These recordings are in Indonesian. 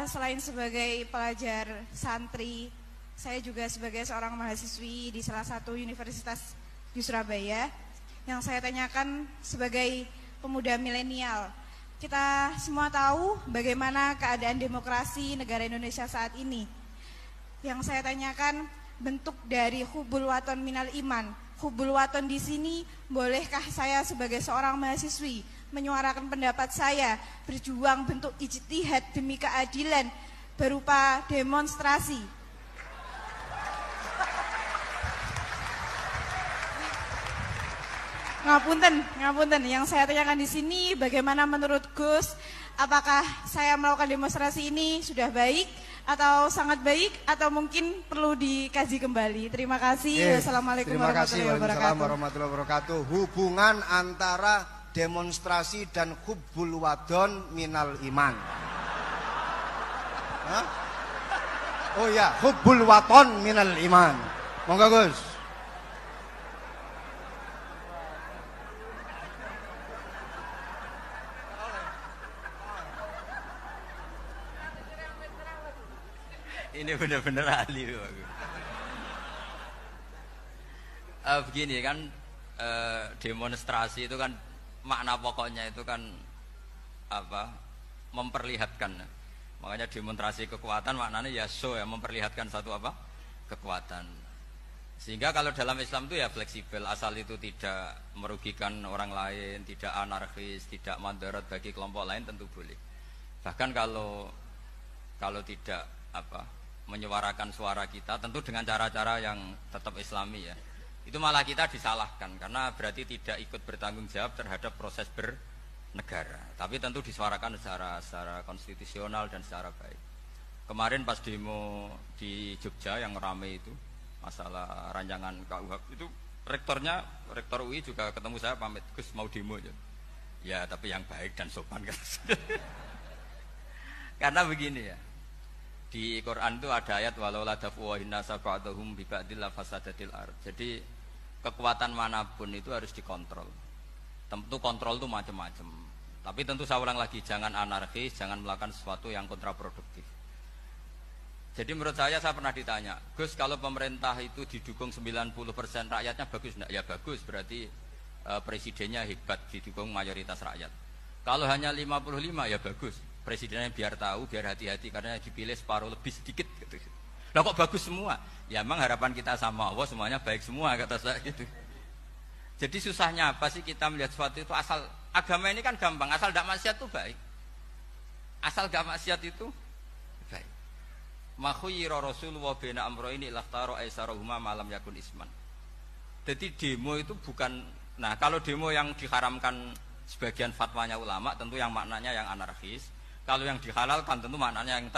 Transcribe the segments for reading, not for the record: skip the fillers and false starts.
selain sebagai pelajar santri, saya juga sebagai seorang mahasiswi di salah satu universitas di Surabaya. Yang saya tanyakan sebagai pemuda milenial, kita semua tahu bagaimana keadaan demokrasi negara Indonesia saat ini. Yang saya tanyakan bentuk dari hubbul waton minal iman. Hubbul waton di sini, bolehkah saya sebagai seorang mahasiswi menyuarakan pendapat saya, berjuang bentuk ijtihad demi keadilan berupa demonstrasi? Ngapunten. Yang saya tanyakan di sini, bagaimana menurut Gus, apakah saya melakukan demonstrasi ini sudah baik atau sangat baik atau mungkin perlu dikaji kembali? Terima kasih. Wassalamualaikum warahmatullahi wabarakatuh. Hubungan antara demonstrasi dan hubbul wadon minal iman. Hah? Oh ya, hubbul waton minal iman. Monggo Gus. Ini benar-benar ahli. Begini kan, demonstrasi itu kan makna pokoknya itu kan apa? Memperlihatkan. Makanya demonstrasi kekuatan maknanya ya show, ya, memperlihatkan satu apa? Kekuatan. Sehingga kalau dalam Islam itu ya fleksibel, asal itu tidak merugikan orang lain, tidak anarkis, tidak mandorot bagi kelompok lain, tentu boleh. Bahkan kalau tidak apa? Menyuarakan suara kita tentu dengan cara-cara yang tetap islami ya, itu malah kita disalahkan karena berarti tidak ikut bertanggung jawab terhadap proses bernegara. Tapi tentu disuarakan secara konstitusional dan secara baik. Kemarin pas demo di Jogja yang ramai itu masalah rancangan KUHP, itu rektor UI juga ketemu saya, pamit, Gus mau demo aja ya, tapi yang baik dan sopan kan. Karena begini ya, di Quran itu ada ayat walau la dafu nasa ba'dahum bi ba'dil fasadatil ard. Jadi kekuatan manapun itu harus dikontrol. Tentu kontrol itu macam-macam. Tapi tentu saya ulang lagi, jangan anarkis, jangan melakukan sesuatu yang kontraproduktif. Jadi menurut saya pernah ditanya, Gus kalau pemerintah itu didukung 90% rakyatnya bagus enggak? Ya bagus, berarti presidennya hebat, didukung mayoritas rakyat. Kalau hanya 55 ya bagus, presidennya biar tahu, biar hati-hati karena dipilih separuh lebih sedikit gitu. Lah kok bagus semua? Ya emang harapan kita sama Allah semuanya baik semua kata saya gitu. Jadi susahnya apa sih kita melihat sesuatu itu, asal agama ini kan gampang, asal tidak maksiat itu baik. Asal tidak maksiat itu baik. Ma khuyira Rasulullah baina amrayni laftara aisarahuma malam yakun isman. Jadi demo itu bukan, nah kalau demo yang diharamkan sebagian fatwanya ulama tentu yang maknanya yang anarkis. Kalau yang dihalalkan tentu maknanya yang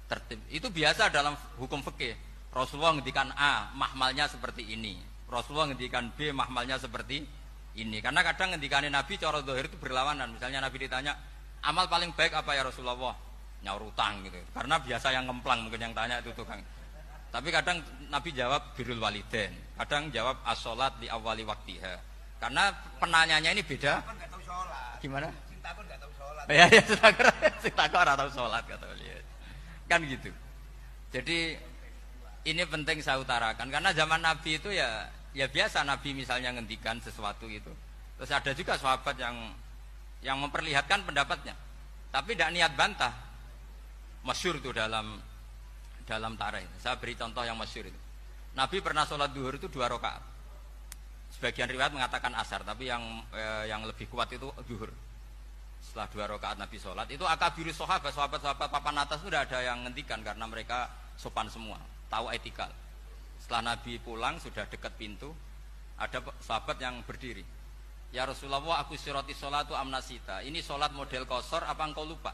tertib. Itu biasa dalam hukum fikih. Rasulullah ngendikan A, mahmalnya seperti ini. Rasulullah ngendikan B, mahmalnya seperti ini. Karena kadang ngendikanin Nabi cara zahir itu berlawanan. Misalnya Nabi ditanya, amal paling baik apa ya Rasulullah? Nyaur utang gitu. Karena biasa yang ngemplang mungkin yang tanya itu tukang. Tapi kadang Nabi jawab birrul walidain. Kadang jawab as-sholat di awali waktiha. Karena penanyanya ini beda. Gimana? Ya, takor atau sholat kata beliau. Kan gitu. Jadi ini penting saya utarakan karena zaman Nabi itu ya biasa Nabi misalnya ngendikan sesuatu itu. Terus ada juga sahabat yang memperlihatkan pendapatnya. Tapi tidak niat bantah. Masyhur itu dalam tarikh. Saya beri contoh yang masyhur itu. Nabi pernah sholat duhur itu 2 rakaat. Sebagian riwayat mengatakan asar, tapi yang lebih kuat itu duhur. Setelah 2 rakaat Nabi sholat, itu akabiru sahabat papan atas itu sudah ada yang ngendikan karena mereka sopan semua, tahu etikal. Setelah Nabi pulang sudah dekat pintu, ada sahabat yang berdiri. Ya Rasulullah, aku siroti sholatu amnasita. Ini sholat model kosor apa engkau lupa?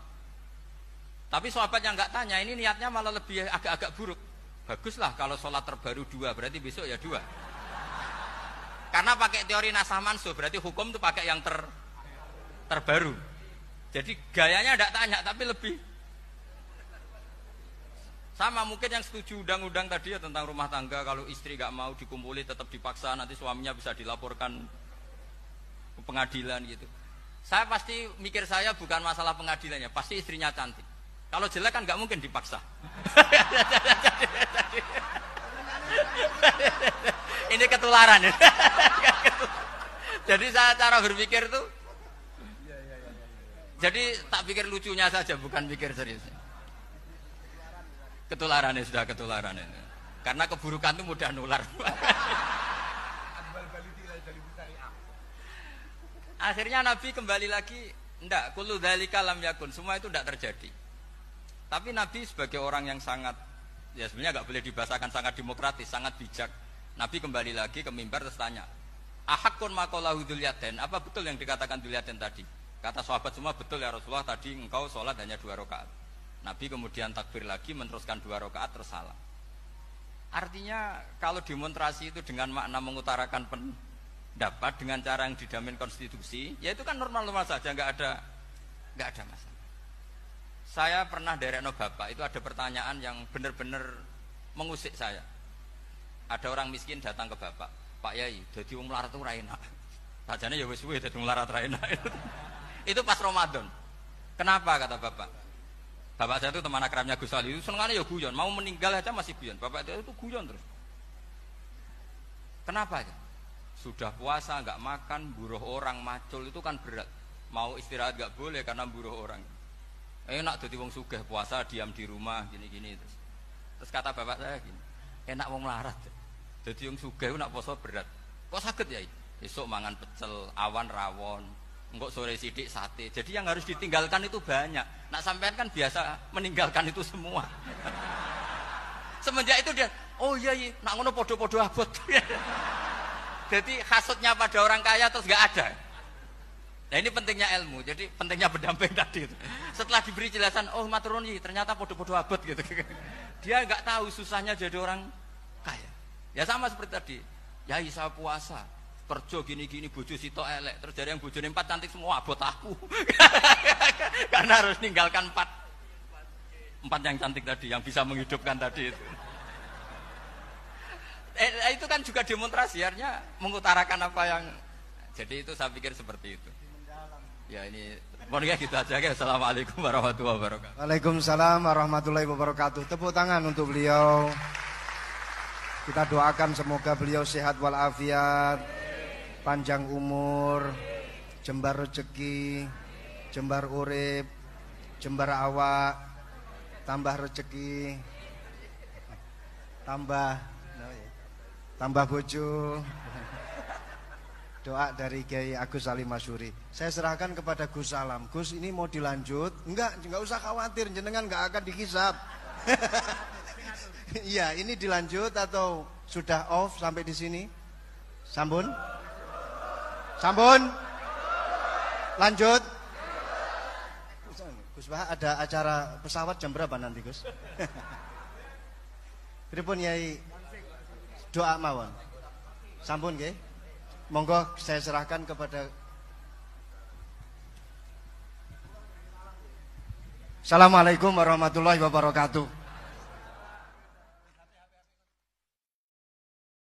Tapi sahabat yang nggak tanya, ini niatnya malah lebih agak-agak buruk. Baguslah kalau sholat terbaru 2, berarti besok ya 2. Karena pakai teori nasah mansuh, berarti hukum itu pakai yang terbaru. Jadi gayanya tidak tanya, tapi lebih sama mungkin yang setuju undang-undang tadi ya tentang rumah tangga, kalau istri nggak mau dikumpuli tetap dipaksa, nanti suaminya bisa dilaporkan ke pengadilan gitu. Saya pasti mikir saya bukan masalah pengadilannya, pasti istrinya cantik. Kalau jelek kan nggak mungkin dipaksa. Ini ketularan. Jadi saya cara berpikir tuh, jadi tak pikir lucunya saja, bukan pikir serius. Ketularan ya, sudah ketularan ini. Karena keburukan itu mudah nular. Akhirnya Nabi kembali lagi, enggak, kullu dzalika lam yakun, semua itu enggak terjadi. Tapi Nabi sebagai orang yang sangat, ya sebenarnya enggak boleh dibahasakan sangat demokratis, sangat bijak. Nabi kembali lagi ke mimbar terus tanya, ahakun maqalahu Dzulyaden, apa betul yang dikatakan Dzulyaden tadi? Kata sahabat semua, betul ya Rasulullah, tadi engkau sholat hanya 2 rakaat. Nabi kemudian takbir lagi, meneruskan 2 rakaat terus salam. Artinya kalau demonstrasi itu dengan makna mengutarakan pendapat dengan cara yang dijamin konstitusi, ya itu kan normal-normal saja, nggak ada masalah. Saya pernah derekno bapak, itu ada pertanyaan yang benar-benar mengusik saya. Ada orang miskin datang ke bapak, Pak Yai, jadi wong melarat itu ra enak. Sajane ya wis suwe dadi wong melarat ra enak. Itu pas Ramadan. Kenapa kata bapak? Bapak saya itu teman akrabnya Gus Ali, itu senengannya ya guyon, mau meninggal aja masih guyon. Bapak itu guyon terus. Kenapa ya? Sudah puasa nggak makan, buruh orang, macul itu kan berat. Mau istirahat nggak boleh karena buruh orang. Enak jadi wong sugih puasa diam di rumah gini-gini terus. Terus kata bapak saya gini, enak wong melarat. Jadi wong sugih nak puasa berat. Kok sakit ya? Besok mangan pecel, awan rawon, engkok sore sidik sate. Jadi yang harus ditinggalkan itu banyak. Nak sampean kan biasa meninggalkan itu semua. Semenjak itu dia, oh iya, nak ngono podo-podo abot. Jadi hasutnya pada orang kaya terus nggak ada. Nah ini pentingnya ilmu, jadi pentingnya berdamping tadi itu. Setelah diberi jelasan, oh maturun ternyata podo-podo abot gitu. Dia nggak tahu susahnya jadi orang kaya. Ya sama seperti tadi, Yai saya puasa, kerja gini-gini, bojo sitok elek, terus dari yang bojone 4 cantik semua abot aku. Karena harus ninggalkan 4 yang cantik tadi, yang bisa menghidupkan tadi itu. Itu kan juga demonstrasi, artinya mengutarakan apa yang. Jadi itu saya pikir seperti itu. Ya ini, mohon ya gitu aja ya. Assalamualaikum warahmatullahi wabarakatuh. Waalaikumsalam warahmatullahi wabarakatuh. Tepuk tangan untuk beliau. Kita doakan semoga beliau sehat walafiat, panjang umur, jembar rezeki, jembar urip, jembar awak, tambah rezeki, tambah bojo. Doa dari Kiai Agus Salim Masyuri. Saya serahkan kepada Gus Salam. Gus, ini mau dilanjut? Enggak usah khawatir, jenengan enggak akan dihisab. Iya, ini dilanjut atau sudah off sampai di sini? Sambun? Lanjut? Gus Bah, ada acara pesawat jam berapa nanti, Gus? Pripun Yai? Doa mawon. Sampun nggih? Monggo saya serahkan kepada. Assalamualaikum warahmatullahi wabarakatuh.